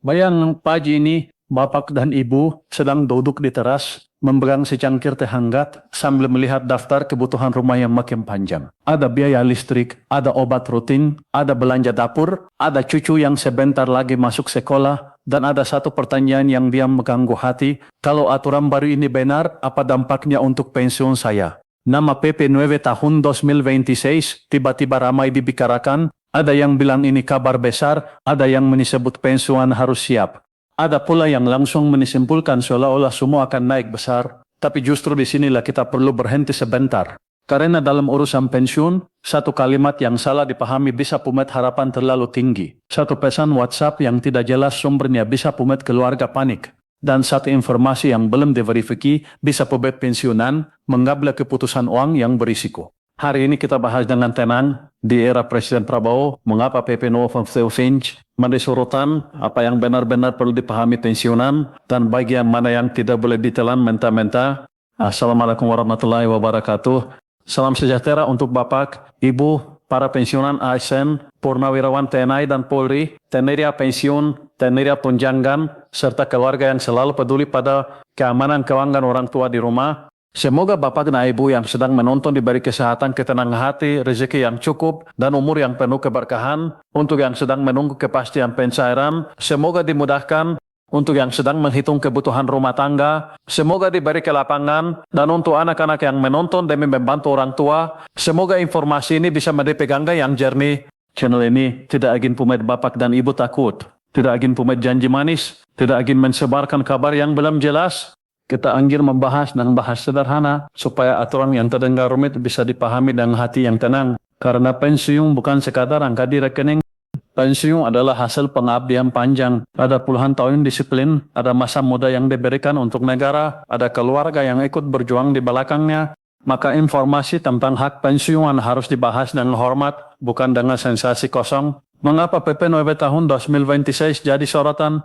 Bayang pagi ini, Bapak dan Ibu sedang duduk di teras, memegang secangkir teh hangat sambil melihat daftar kebutuhan rumah yang makin panjang. Ada biaya listrik, ada obat rutin, ada belanja dapur, ada cucu yang sebentar lagi masuk sekolah, dan ada satu pertanyaan yang diam mengganggu hati, kalau aturan baru ini benar, apa dampaknya untuk pensiun saya? Nama PP 9 tahun 2026 tiba-tiba ramai dibicarakan, ada yang bilang ini kabar besar, ada yang menyebut pensiunan harus siap. Ada pula yang langsung menyimpulkan seolah-olah semua akan naik besar, tapi justru di sinilah kita perlu berhenti sebentar. Karena dalam urusan pensiun, satu kalimat yang salah dipahami bisa pumet harapan terlalu tinggi. Satu pesan WhatsApp yang tidak jelas sumbernya bisa pumet keluarga panik. Dan satu informasi yang belum diverifikasi bisa pumet pensiunan, mengambil keputusan uang yang berisiko. Hari ini kita bahas dengan tenang, di era Presiden Prabowo, mengapa PP Nova Finch menjadi sorotan, apa yang benar-benar perlu dipahami pensiunan, dan bagian mana yang tidak boleh ditelan mentah-mentah. Assalamualaikum warahmatullahi wabarakatuh. Salam sejahtera untuk Bapak, Ibu, para pensiunan ASN, Purnawirawan TNI dan Polri, tenaga pensiun, tenaga tunjangan, serta keluarga yang selalu peduli pada keamanan keuangan orang tua di rumah. Semoga Bapak dan Ibu yang sedang menonton diberi kesehatan, ketenangan hati, rezeki yang cukup, dan umur yang penuh keberkahan. Untuk yang sedang menunggu kepastian pencairan, semoga dimudahkan. Untuk yang sedang menghitung kebutuhan rumah tangga, semoga diberi kelapangan. Dan untuk anak-anak yang menonton demi membantu orang tua, semoga informasi ini bisa menjadi pegangan yang jernih. Channel ini tidak ingin pumet Bapak dan Ibu takut, tidak ingin pumet janji manis, tidak ingin mensebarkan kabar yang belum jelas. Kita ingin membahas dan bahas sederhana supaya aturan yang terdengar rumit bisa dipahami dengan hati yang tenang. Karena pensiun bukan sekadar angka di rekening. Pensiun adalah hasil pengabdian panjang. Ada puluhan tahun disiplin, ada masa muda yang diberikan untuk negara, ada keluarga yang ikut berjuang di belakangnya. Maka informasi tentang hak pensiun harus dibahas dengan hormat, bukan dengan sensasi kosong. Mengapa PP 9 tahun 2026 jadi sorotan?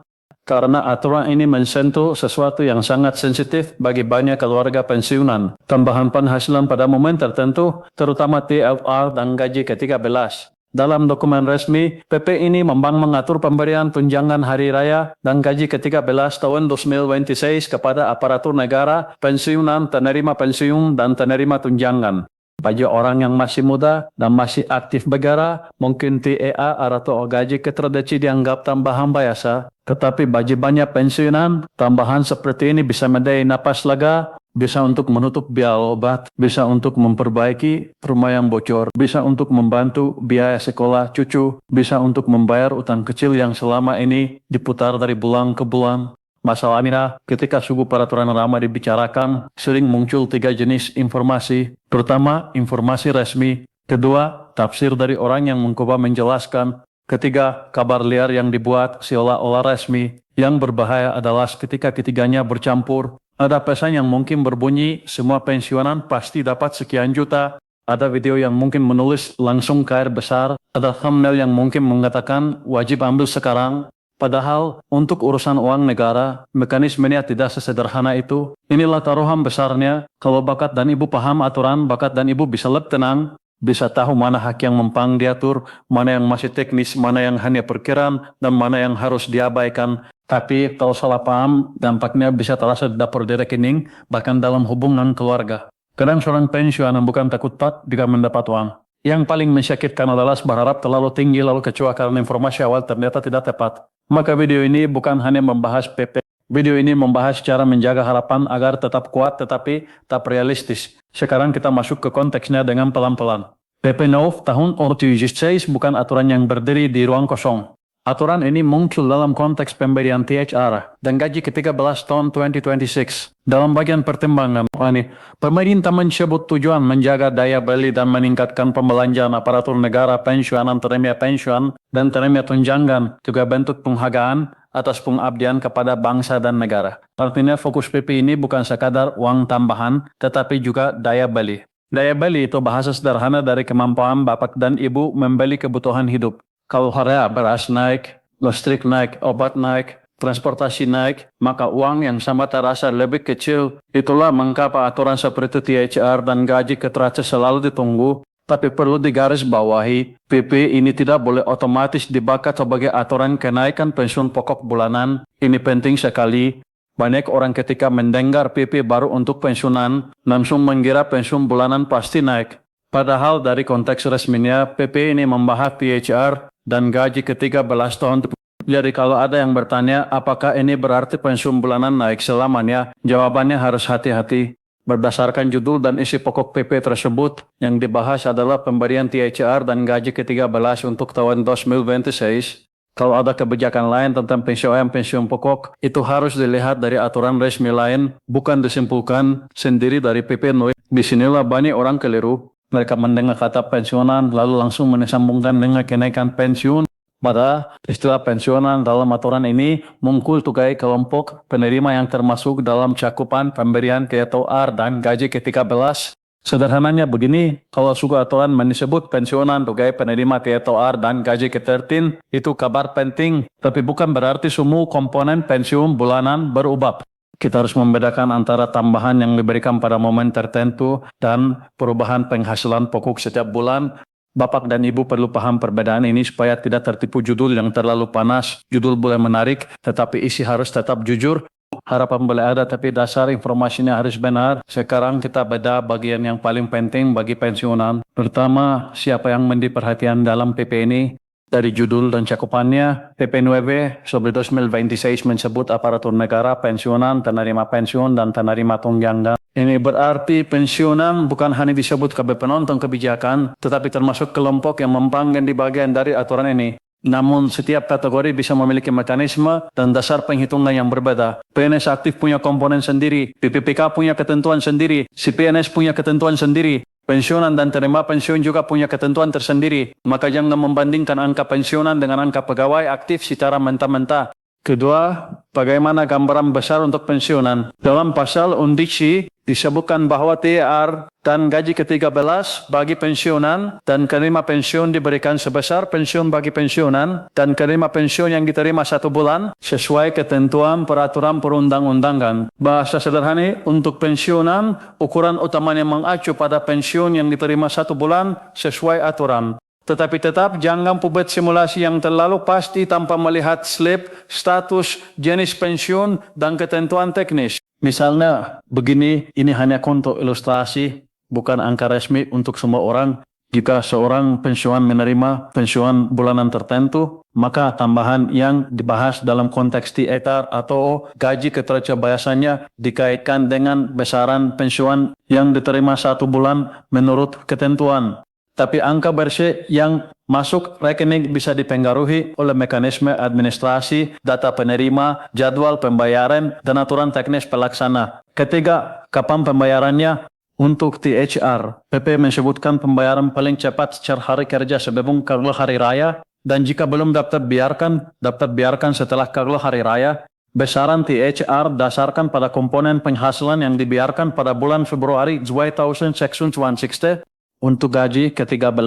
Karena aturan ini mensentuh sesuatu yang sangat sensitif bagi banyak keluarga pensiunan. Tambahan penghasilan pada momen tertentu, terutama TFR dan gaji ke-13. Dalam dokumen resmi, PP ini mengatur pemberian tunjangan hari raya dan gaji ke-13 tahun 2026 kepada aparatur negara, pensiunan, penerima pensiun, dan penerima tunjangan. Bagi orang yang masih muda dan masih aktif bekerja, mungkin TEA atau gaji ke-13 dianggap tambahan biasa. Tetapi bagi banyak pensiunan, tambahan seperti ini bisa menjadi napas lega, bisa untuk menutup biaya obat, bisa untuk memperbaiki rumah yang bocor, bisa untuk membantu biaya sekolah cucu, bisa untuk membayar utang kecil yang selama ini diputar dari bulan ke bulan. Masalahnya, ketika suku peraturan ramai dibicarakan, sering muncul 3 jenis informasi. Pertama, informasi resmi. Kedua, tafsir dari orang yang mencoba menjelaskan. Ketiga, kabar liar yang dibuat seolah-olah resmi. Yang berbahaya adalah ketika ketiganya bercampur. Ada pesan yang mungkin berbunyi, semua pensiunan pasti dapat sekian juta. Ada video yang mungkin menulis langsung KR besar. Ada thumbnail yang mungkin mengatakan wajib ambil sekarang. Padahal, untuk urusan uang negara, mekanismenya tidak sesederhana itu. Inilah taruhan besarnya. Kalau Bapak dan Ibu paham aturan, Bapak dan Ibu bisa lebih tenang, bisa tahu mana hak yang mempang diatur, mana yang masih teknis, mana yang hanya perkiraan, dan mana yang harus diabaikan. Tapi kalau salah paham, dampaknya bisa terasa di dapur di rekening, bahkan dalam hubungan keluarga. Kadang seorang pensiunan bukan takut jika mendapat uang. Yang paling menyakitkan adalah berharap terlalu tinggi lalu kecewa karena informasi awal ternyata tidak tepat. Maka video ini bukan hanya membahas PP. Video ini membahas cara menjaga harapan agar tetap kuat tetapi tak realistis. Sekarang kita masuk ke konteksnya dengan pelan-pelan. PP 9 tahun 2026 bukan aturan yang berdiri di ruang kosong. Aturan ini muncul dalam konteks pemberian THR dan gaji ke-13 tahun 2026. Dalam bagian pertimbangan ini, pemerintah menyebut tujuan menjaga daya beli dan meningkatkan pembelanjaan aparatur negara, pensiunan, tenaga pensiun, dan tenaga tunjangan, juga bentuk penghargaan atas pengabdian kepada bangsa dan negara. Artinya fokus PP ini bukan sekadar uang tambahan, tetapi juga daya beli. Daya beli itu bahasa sederhana dari kemampuan Bapak dan Ibu membeli kebutuhan hidup. Kalau harga beras naik, listrik naik, obat naik, transportasi naik, maka uang yang sama terasa lebih kecil. Itulah mengapa aturan seperti THR dan gaji ke-13 selalu ditunggu. Tapi perlu digarisbawahi, PP ini tidak boleh otomatis dibaca sebagai aturan kenaikan pensiun pokok bulanan. Ini penting sekali. Banyak orang ketika mendengar PP baru untuk pensiunan, langsung mengira pensiun bulanan pasti naik. Padahal dari konteks resminya, PP ini membahas THR dan gaji ke-13 tahun. Jadi kalau ada yang bertanya, apakah ini berarti pensiun bulanan naik selamanya? Jawabannya harus hati-hati. Berdasarkan judul dan isi pokok PP tersebut, yang dibahas adalah pemberian THR dan gaji ke-13 untuk tahun 2026. Kalau ada kebijakan lain tentang pensiun pokok, itu harus dilihat dari aturan resmi lain, bukan disimpulkan sendiri dari PP NOI. Disinilah banyak orang keliru. Mereka mendengar kata pensiunan, lalu langsung menyambungkan dengan kenaikan pensiun. Pada istilah pensiunan dalam aturan ini muncul tugai kelompok penerima yang termasuk dalam cakupan pemberian THR dan gaji ke-13. Sederhananya begini, kalau suku aturan menyebut pensiunan tugai penerima THR dan gaji ke-13, itu kabar penting, tapi bukan berarti semua komponen pensiun bulanan berubah. Kita harus membedakan antara tambahan yang diberikan pada momen tertentu dan perubahan penghasilan pokok setiap bulan. Bapak dan Ibu perlu paham perbedaan ini supaya tidak tertipu judul yang terlalu panas. Judul boleh menarik, tetapi isi harus tetap jujur. Harapan boleh ada, tapi dasar informasinya harus benar. Sekarang kita beda bagian yang paling penting bagi pensiunan. Pertama, siapa yang menjadi perhatian dalam PP ini? Dari judul dan cakupannya, PP 9 sobre 2026 menyebut aparatur negara, pensiunan, penerima pensiun, dan penerima tunjangan. Ini berarti pensiunan bukan hanya disebut sebagai penonton kebijakan, tetapi termasuk kelompok yang membangun di bagian dari aturan ini. Namun setiap kategori bisa memiliki mekanisme dan dasar penghitungan yang berbeda. PNS aktif punya komponen sendiri, PPPK punya ketentuan sendiri, si PNS punya ketentuan sendiri. Pensiunan dan terima pensiun juga punya ketentuan tersendiri. Maka jangan membandingkan angka pensiunan dengan angka pegawai aktif secara mentah-mentah. Kedua, bagaimana gambaran besar untuk pensiunan? Dalam pasal undiksi disebutkan bahwa THR dan gaji ke-13 bagi pensiunan dan penerima pensiun diberikan sebesar pensiun bagi pensiunan dan penerima pensiun yang diterima 1 bulan sesuai ketentuan peraturan perundang-undangan. Bahasa sederhana, untuk pensiunan, ukuran utamanya mengacu pada pensiun yang diterima 1 bulan sesuai aturan. Tetapi tetap jangan buat simulasi yang terlalu pasti tanpa melihat slip, status, jenis pensiun, dan ketentuan teknis. Misalnya begini, ini hanya untuk ilustrasi, bukan angka resmi untuk semua orang. Jika seorang pensiunan menerima pensiunan bulanan tertentu, maka tambahan yang dibahas dalam konteks THR atau gaji ketercabayasannya dikaitkan dengan besaran pensiunan yang diterima 1 bulan menurut ketentuan. Tapi angka bersih yang masuk rekening bisa dipengaruhi oleh mekanisme administrasi, data penerima, jadwal pembayaran, dan aturan teknis pelaksana. Ketiga, kapan pembayarannya? Untuk THR, PP menyebutkan pembayaran paling cepat secara hari kerja sebelum kalau hari raya, dan jika belum dapat biarkan setelah kalau hari raya. Besaran THR dasarkan pada komponen penghasilan yang dibiarkan pada bulan Februari 2000 Section 160. Untuk gaji ke-13,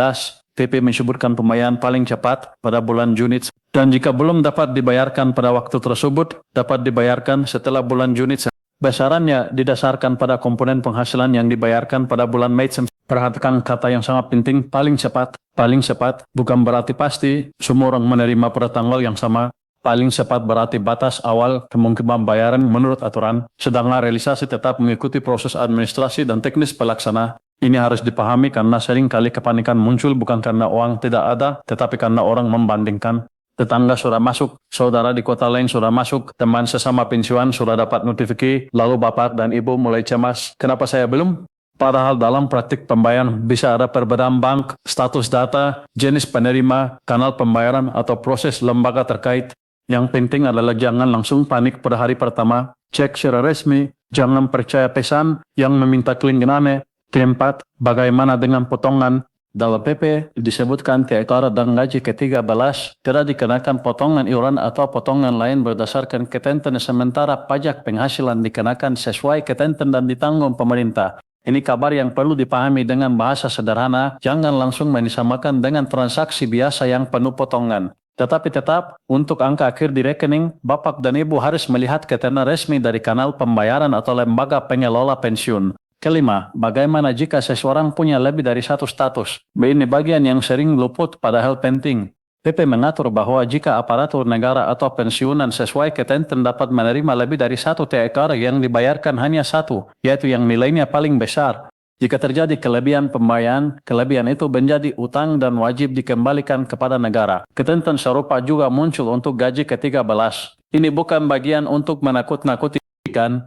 PP menyebutkan pembayaran paling cepat pada bulan Juni, dan jika belum dapat dibayarkan pada waktu tersebut, dapat dibayarkan setelah bulan Juni. Besarannya didasarkan pada komponen penghasilan yang dibayarkan pada bulan Mei. Perhatikan kata yang sangat penting, paling cepat. Paling cepat bukan berarti pasti semua orang menerima pada tanggal yang sama. Paling cepat berarti batas awal kemungkinan bayaran menurut aturan, sedangkan realisasi tetap mengikuti proses administrasi dan teknis pelaksana. Ini harus dipahami karena sering kali kepanikan muncul bukan karena uang tidak ada, tetapi karena orang membandingkan. Tetangga sudah masuk, saudara di kota lain sudah masuk, teman sesama pensiunan sudah dapat notifikasi, lalu bapak dan ibu mulai cemas. Kenapa saya belum? Padahal dalam praktik pembayaran bisa ada perbedaan bank, status data, jenis penerima, kanal pembayaran, atau proses lembaga terkait. Yang penting adalah jangan langsung panik pada hari pertama. Cek secara resmi, jangan percaya pesan yang meminta klaim aneh. Keempat, bagaimana dengan potongan? Dalam PP disebutkan THR dan gaji ke-13 tidak dikenakan potongan iuran atau potongan lain berdasarkan ketentuan, sementara pajak penghasilan dikenakan sesuai ketentuan dan ditanggung pemerintah. Ini kabar yang perlu dipahami dengan bahasa sederhana, jangan langsung disamakan dengan transaksi biasa yang penuh potongan. Tetapi tetap, untuk angka akhir di rekening, Bapak dan Ibu harus melihat keterangan resmi dari kanal pembayaran atau lembaga pengelola pensiun. Kelima, bagaimana jika seseorang punya lebih dari satu status? Ini bagian yang sering luput padahal penting. PP mengatur bahwa jika aparatur negara atau pensiunan sesuai ketentuan dapat menerima lebih dari satu THR yang dibayarkan hanya satu, yaitu yang nilainya paling besar. Jika terjadi kelebihan pembayaran, kelebihan itu menjadi utang dan wajib dikembalikan kepada negara. Ketentuan serupa juga muncul untuk gaji ke-13. Ini bukan bagian untuk menakut-nakuti.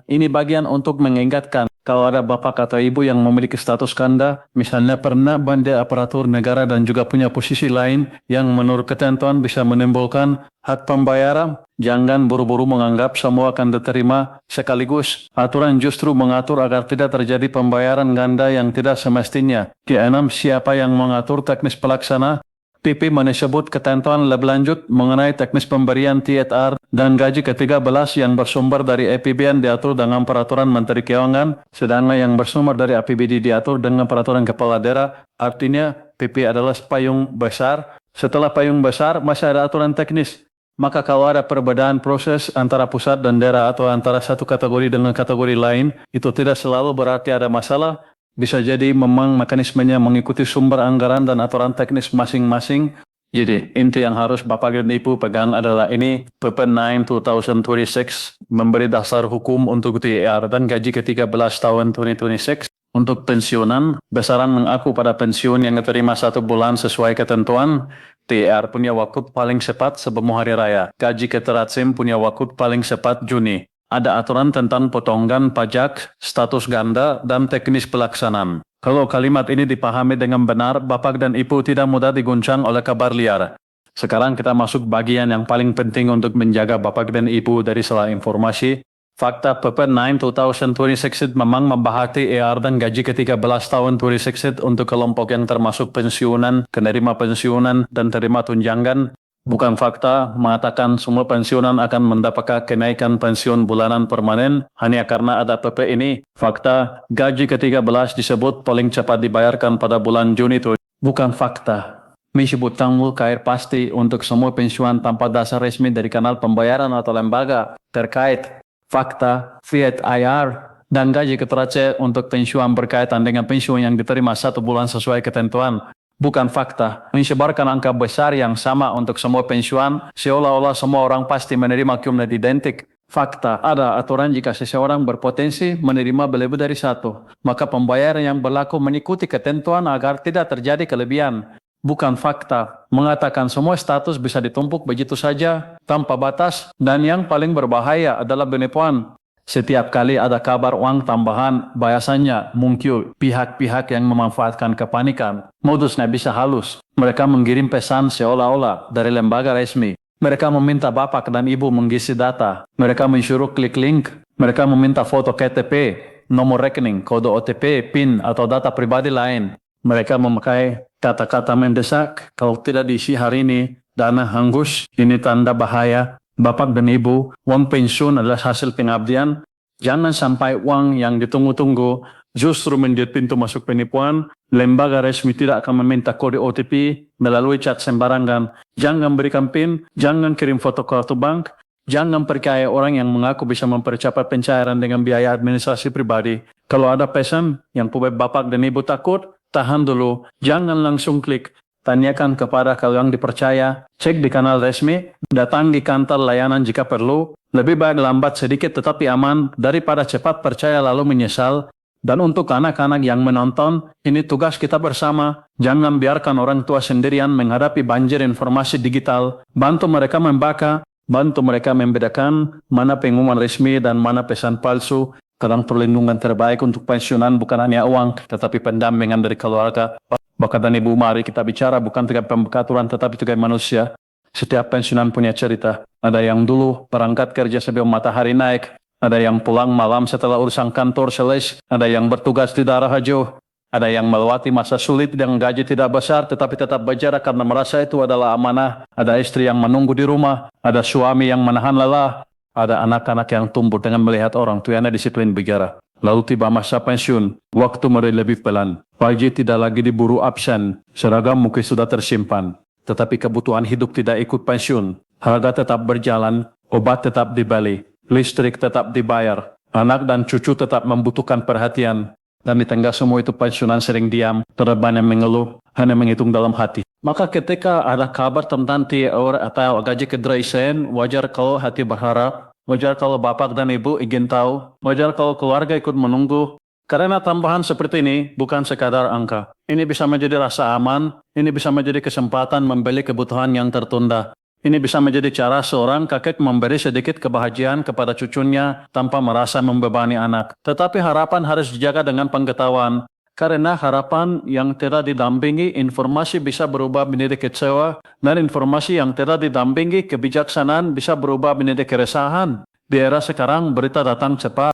Ini bagian untuk mengingatkan kalau ada bapak atau ibu yang memiliki status ganda, misalnya pernah bandar aparatur negara dan juga punya posisi lain yang menurut ketentuan bisa menimbulkan hak pembayaran, jangan buru-buru menganggap semua akan diterima sekaligus. Aturan justru mengatur agar tidak terjadi pembayaran ganda yang tidak semestinya. Keenam, siapa yang mengatur teknis pelaksana? PP menyebut ketentuan lebih lanjut mengenai teknis pemberian THR dan gaji ke-13 yang bersumber dari APBN diatur dengan peraturan Menteri Keuangan, sedangkan yang bersumber dari APBD diatur dengan peraturan Kepala Daerah. Artinya PP adalah payung besar. Setelah payung besar masih ada aturan teknis. Maka kalau ada perbedaan proses antara pusat dan daerah atau antara satu kategori dengan kategori lain, itu tidak selalu berarti ada masalah. Bisa jadi memang mekanismenya mengikuti sumber anggaran dan aturan teknis masing-masing. Jadi inti yang harus Bapak dan Ibu pegang adalah ini PP 9 2026 memberi dasar hukum untuk THR dan gaji ke-13 tahun 2026. Untuk pensiunan, besaran mengaku pada pensiun yang diterima 1 bulan sesuai ketentuan. THR punya waktu paling cepat sebelum hari raya. Gaji ke-13 punya waktu paling cepat Juni. Ada aturan tentang potongan pajak, status ganda, dan teknis pelaksanaan. Kalau kalimat ini dipahami dengan benar, Bapak dan Ibu tidak mudah diguncang oleh kabar liar. Sekarang kita masuk bagian yang paling penting untuk menjaga Bapak dan Ibu dari salah informasi. Fakta PP 9 2026 memang membahas THR dan gaji ke-13 tahun 2026 untuk kelompok yang termasuk pensiunan, penerima pensiunan, dan terima tunjangan. Bukan fakta mengatakan semua pensiunan akan mendapatkan kenaikan pensiun bulanan permanen hanya karena ada PP ini. Fakta, gaji ke-13 disebut paling cepat dibayarkan pada bulan Juni itu. Bukan fakta. Menyebut tanggal cair pasti untuk semua pensiunan tanpa dasar resmi dari kanal pembayaran atau lembaga terkait. Fakta, Fiat IR, dan gaji ke-13 untuk pensiunan berkaitan dengan pensiun yang diterima 1 bulan sesuai ketentuan. Bukan fakta, menyebarkan angka besar yang sama untuk semua pensiunan, seolah-olah semua orang pasti menerima cumulatif identik. Fakta, ada aturan jika seseorang berpotensi menerima lebih dari satu, maka pembayaran yang berlaku mengikuti ketentuan agar tidak terjadi kelebihan. Bukan fakta, mengatakan semua status bisa ditumpuk begitu saja, tanpa batas, dan yang paling berbahaya adalah penipuan. Setiap kali ada kabar uang tambahan, biasanya muncul pihak-pihak yang memanfaatkan kepanikan. Modusnya bisa halus. Mereka mengirim pesan seolah-olah dari lembaga resmi. Mereka meminta Bapak dan Ibu mengisi data. Mereka menyuruh klik link. Mereka meminta foto KTP, nomor rekening, kode OTP, PIN, atau data pribadi lain. Mereka memakai kata-kata mendesak. Kalau tidak diisi hari ini, dana hangus, ini tanda bahaya. Bapak dan Ibu, uang pensiun adalah hasil pengabdian. Jangan sampai uang yang ditunggu-tunggu justru menjadi pintu masuk penipuan. Lembaga resmi tidak akan meminta kode OTP melalui chat sembarangan. Jangan berikan PIN, jangan kirim foto kartu bank, jangan percaya orang yang mengaku bisa mempercepat pencairan dengan biaya administrasi pribadi. Kalau ada pesan yang membuat Bapak dan Ibu takut, tahan dulu, jangan langsung klik. Tanyakan kepada kalau yang dipercaya, cek di kanal resmi, datang di kantor layanan jika perlu. Lebih baik lambat sedikit tetapi aman daripada cepat percaya lalu menyesal. Dan untuk anak-anak yang menonton, ini tugas kita bersama. Jangan biarkan orang tua sendirian menghadapi banjir informasi digital. Bantu mereka membaca, bantu mereka membedakan mana pengumuman resmi dan mana pesan palsu. Karena perlindungan terbaik untuk pensiunan bukan hanya uang, tetapi pendampingan dari keluarga. Bapak dan Ibu, mari kita bicara bukan terkait pembekaturan tetapi terkait manusia. Setiap pensiunan punya cerita. Ada yang dulu berangkat kerja sebelum matahari naik. Ada yang pulang malam setelah urusan kantor selesai. Ada yang bertugas di daerah jauh. Ada yang melewati masa sulit dengan gaji tidak besar tetapi tetap berjarak karena merasa itu adalah amanah. Ada istri yang menunggu di rumah. Ada suami yang menahan lelah. Ada anak-anak yang tumbuh dengan melihat orang tuanya disiplin bicara. Lalu tiba masa pensiun, waktu mereka lebih pelan. Pagi tidak lagi diburu absen, seragam mungkin sudah tersimpan. Tetapi kebutuhan hidup tidak ikut pensiun. Harga tetap berjalan, obat tetap dibeli, listrik tetap dibayar. Anak dan cucu tetap membutuhkan perhatian. dan di tengah semua itu pensiunan sering diam, tidak banyak mengeluh, hanya menghitung dalam hati. Maka ketika ada kabar tentang TAR atau gaji kedresen, wajar kalau hati berharap, wajar kalau bapak dan ibu ingin tahu, wajar kalau keluarga ikut menunggu. Karena tambahan seperti ini bukan sekadar angka. Ini bisa menjadi rasa aman, ini bisa menjadi kesempatan membeli kebutuhan yang tertunda. Ini bisa menjadi cara seorang kakek memberi sedikit kebahagiaan kepada cucunya tanpa merasa membebani anak. Tetapi harapan harus dijaga dengan pengetahuan. Karena harapan yang tidak didampingi informasi bisa berubah menjadi kecewa, dan informasi yang tidak didampingi kebijaksanaan bisa berubah menjadi keresahan. Di era sekarang berita datang cepat,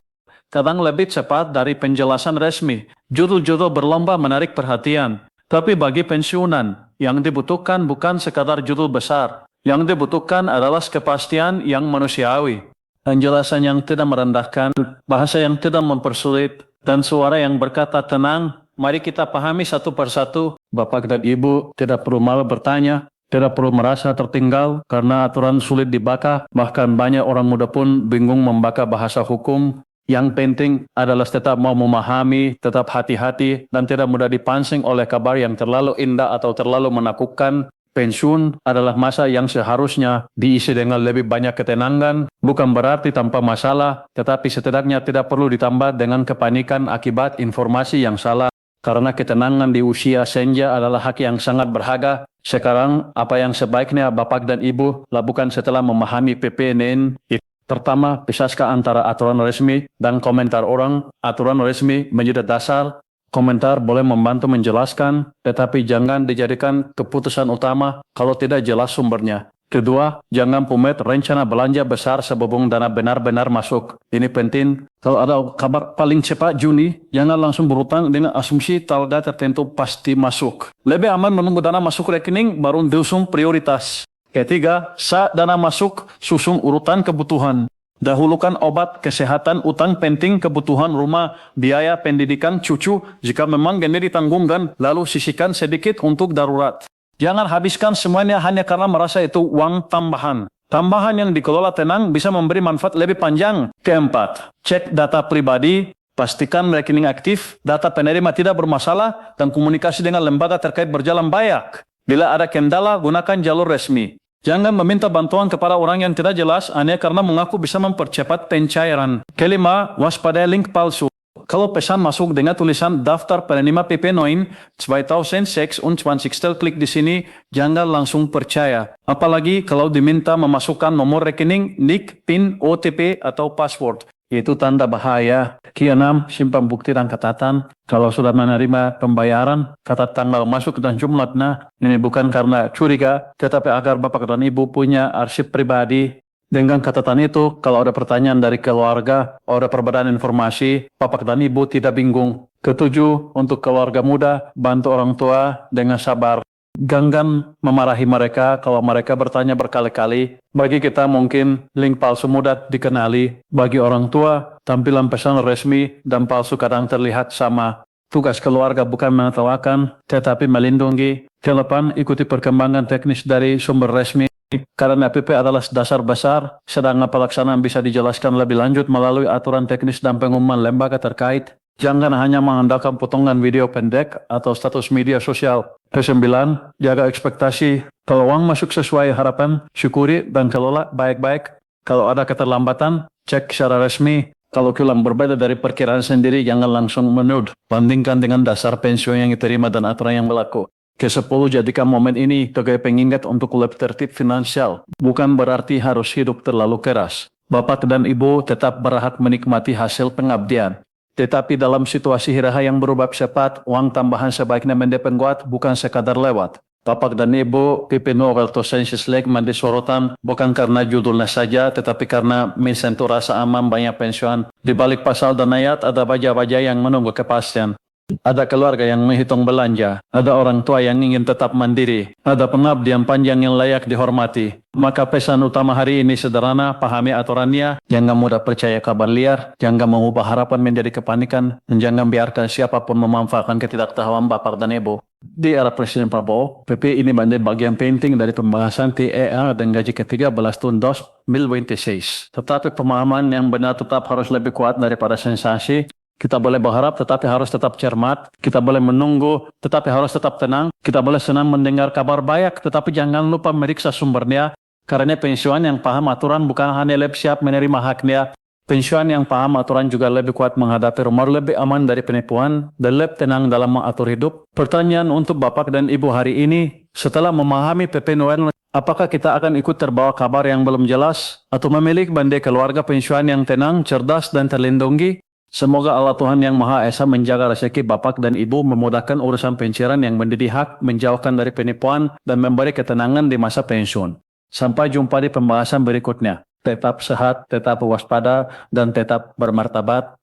kadang lebih cepat dari penjelasan resmi. Judul-judul berlomba menarik perhatian. Tapi bagi pensiunan, yang dibutuhkan bukan sekadar judul besar. Yang dibutuhkan adalah kepastian yang manusiawi. Penjelasan yang tidak merendahkan, bahasa yang tidak mempersulit, dan suara yang berkata tenang. Mari kita pahami satu persatu. Bapak dan Ibu tidak perlu malu bertanya, tidak perlu merasa tertinggal karena aturan sulit dibaca. Bahkan banyak orang muda pun bingung membaca bahasa hukum. Yang penting adalah tetap mau memahami, tetap hati-hati, dan tidak mudah dipancing oleh kabar yang terlalu indah atau terlalu menakutkan. Pensiun adalah masa yang seharusnya diisi dengan lebih banyak ketenangan, bukan berarti tanpa masalah, tetapi setidaknya tidak perlu ditambah dengan kepanikan akibat informasi yang salah. Karena ketenangan di usia senja adalah hak yang sangat berharga. Sekarang, apa yang sebaiknya Bapak dan Ibu lakukan setelah memahami PPNN? Pertama, pisahkan antara aturan resmi dan komentar orang. Aturan resmi menjadi dasar. Komentar boleh membantu menjelaskan, tetapi jangan dijadikan keputusan utama kalau tidak jelas sumbernya. Kedua, jangan pumet rencana belanja besar sebelum dana benar-benar masuk. Ini penting. Kalau ada kabar paling cepat Juni, jangan langsung berutang dengan asumsi tanggal tertentu pasti masuk. Lebih aman menunggu dana masuk rekening baru diusung prioritas. Ketiga, saat dana masuk, susun urutan kebutuhan. Dahulukan obat, kesehatan, utang penting, kebutuhan rumah, biaya pendidikan cucu. Jika memang gede ditanggungkan, lalu sisihkan sedikit untuk darurat. Jangan habiskan semuanya hanya karena merasa itu uang tambahan. Tambahan yang dikelola tenang bisa memberi manfaat lebih panjang. Keempat, cek data pribadi, pastikan rekening aktif, data penerima tidak bermasalah, dan komunikasi dengan lembaga terkait berjalan baik. Bila ada kendala, gunakan jalur resmi. Jangan meminta bantuan kepada orang yang tidak jelas hanya karena mengaku bisa mempercepat pencairan. Kelima, waspadai link palsu. Kalau pesan masuk dengan tulisan daftar penerima PP 9 2026 klik di sini, jangan langsung percaya. Apalagi kalau diminta memasukkan nomor rekening, NIK, PIN, OTP, atau password. Itu tanda bahaya. Keenam, simpan bukti dan catatan. Kalau sudah menerima pembayaran, catat tanggal masuk dan jumlahnya. Ini bukan karena curiga, tetapi agar Bapak dan Ibu punya arsip pribadi. Dengan catatan itu, kalau ada pertanyaan dari keluarga, ada perbedaan informasi, Bapak dan Ibu tidak bingung. Ketujuh, untuk keluarga muda, bantu orang tua dengan sabar. Jangan memarahi mereka kalau mereka bertanya berkali-kali. Bagi kita mungkin link palsu mudah dikenali. Bagi orang tua, tampilan pesan resmi dan palsu kadang terlihat sama. Tugas keluarga bukan menertawakan, tetapi melindungi. Delapan, ikuti perkembangan teknis dari sumber resmi. Karena PP adalah dasar besar, sedangkan pelaksanaan bisa dijelaskan lebih lanjut melalui aturan teknis dan pengumuman lembaga terkait. Jangan hanya mengandalkan potongan video pendek atau status media sosial. Kesembilan, jaga ekspektasi. Kalau uang masuk sesuai harapan, syukuri dan kelola baik-baik. Kalau ada keterlambatan, cek secara resmi. Kalau kilang berbeda dari perkiraan sendiri, jangan langsung menurut. Bandingkan dengan dasar pensiun yang diterima dan aturan yang berlaku. Ke-10, jadikan momen ini sebagai pengingat untuk lebih tertib finansial. Bukan berarti harus hidup terlalu keras. Bapak dan Ibu tetap berhak menikmati hasil pengabdian. Tetapi dalam situasi hiraha yang berubah cepat, uang tambahan sebaiknya mendepenguat bukan sekadar lewat. Bapak dan Ibu, PP Novel Tosensis Lake mandi sorotan bukan karena judulnya saja, tetapi karena mensentuh rasa aman banyak pensiun. Di balik pasal dan ayat ada baja-baja yang menunggu kepastian. Ada keluarga yang menghitung belanja, ada orang tua yang ingin tetap mandiri, ada pengabdian panjang yang layak dihormati. Maka pesan utama hari ini sederhana, pahami aturannya, jangan mudah percaya kabar liar, jangan mengubah harapan menjadi kepanikan, dan jangan biarkan siapapun memanfaatkan ketidaktahuan Bapak dan Ibu. Di era Presiden Prabowo, PP ini menjadi bagian penting dari pembahasan TER dan gaji ke-13 tahun 2026. Tetapi pemahaman yang benar tetap harus lebih kuat daripada sensasi. Kita boleh berharap tetapi harus tetap cermat. Kita boleh menunggu tetapi harus tetap tenang. Kita boleh senang mendengar kabar baik tetapi jangan lupa meriksa sumbernya. Karena pensiun yang paham aturan bukan hanya lebih siap menerima haknya. Pensiun yang paham aturan juga lebih kuat menghadapi rumor, lebih aman dari penipuan dan lebih tenang dalam mengatur hidup. Pertanyaan untuk Bapak dan Ibu hari ini, setelah memahami PP Noel, apakah kita akan ikut terbawa kabar yang belum jelas atau memilih bandai keluarga pensiun yang tenang, cerdas, dan terlindungi? Semoga Allah Tuhan Yang Maha Esa menjaga rezeki Bapak dan Ibu, memudahkan urusan pencairan yang mendidik hak, menjauhkan dari penipuan, dan memberi ketenangan di masa pensiun. Sampai jumpa di pembahasan berikutnya. Tetap sehat, tetap waspada, dan tetap bermartabat.